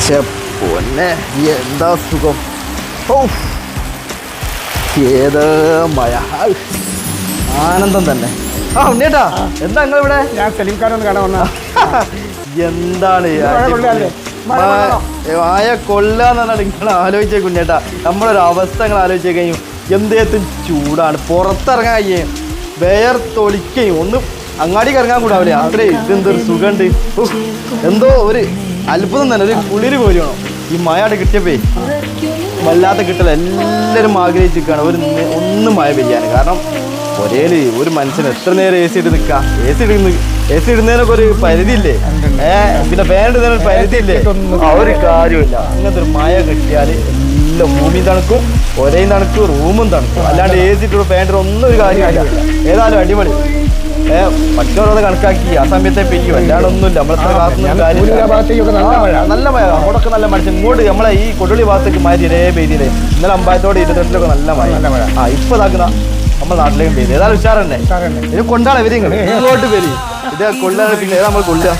പൊന്നെ എന്താ സുഖം. ഏത് മഴ, ആനന്ദം തന്നെ. ഉണ്ണേട്ടാ എന്താ നിങ്ങൾ ഇവിടെ? ഞാൻ സലീംഖാനൊന്ന് കാണാൻ വന്ന. എന്താണ് മായ കൊല്ലാന്ന് പറഞ്ഞാൽ നിങ്ങൾ ആലോചിച്ചേ കുഞ്ഞേട്ടാ, നമ്മളൊരു അവസ്ഥ നിങ്ങൾ ആലോചിച്ചേ കഴിയും. എന്തേത്തും ചൂടാണ്, പുറത്തിറങ്ങാൻ കഴിയേ, വേർത്തൊലിക്കുകയും ഒന്നും അങ്ങാടിക്ക് ഇറങ്ങാൻ കൂടാവില്ലേ, അത്രേ ഇതെന്തൊരു സുഖമുണ്ട്. എന്തോ ഒരു അത്ഭുതം തന്നെ, ഒരു കുളിര് പോലെയാണോ ഈ മഴ കിട്ടിയപ്പോ. വല്ലാത്ത കിട്ടല, എല്ലാവരും ആഗ്രഹിച്ചിരിക്കുകയാണ് ഒന്നും മഴ പെയ്യാൻ. കാരണം ഒരേല് ഒരു മനുഷ്യന് എത്ര നേരം എ സി ഇട്ട് നിൽക്കാം. എ സി ഇടുന്നതിനൊക്കെ ഒരു പരിധിയില്ലേ, പിന്നെ ഫാൻ ഇടുന്നതിനൊരു പരിധിയില്ലേ, ഒരു കാര്യമില്ല. അങ്ങനത്തെ ഒരു മഴ കിട്ടിയാൽ എല്ലാം ഭൂമിയും തണുക്കും, ഒരേയും തണുക്കും, റൂമും തണുക്കും. അല്ലാണ്ട് എ സി ഇട്ട് ഫാൻ ഇട്ട് ഒന്നും ഒരു കാര്യമില്ല. ഏതായാലും അടിപൊളി. മറ്റോരത് കണക്കാക്കി ആ സമയത്തെ പെയ്യും, അല്ലാണ്ട് ഒന്നുമില്ല. നമ്മളെത്ര കാത്തൊന്നും കാര്യമില്ല. നല്ല മഴ, അങ്ങോട്ടൊക്കെ നല്ല മഴ. ഇങ്ങോട്ട് നമ്മളെ ഈ കൊടുളി ഭാഗത്തേക്ക് മഴ ഇരേ പെയ്തില്ലേ. ഇന്നലെ 58 22 നല്ല മഴ. ഇപ്പൊ ഇതാക്കുന്ന നമ്മുടെ നാട്ടിലേക്കും പെയ്ത്. ഏതായാലും ഉഷാറന്നെ. ഇത് കൊണ്ടാണ് ഇവര് ഇങ്ങോട്ട് പേര് ഇത് കൊള്ളാണ്. പിന്നെ ഏതാ നമ്മൾ കൊള്ളുക?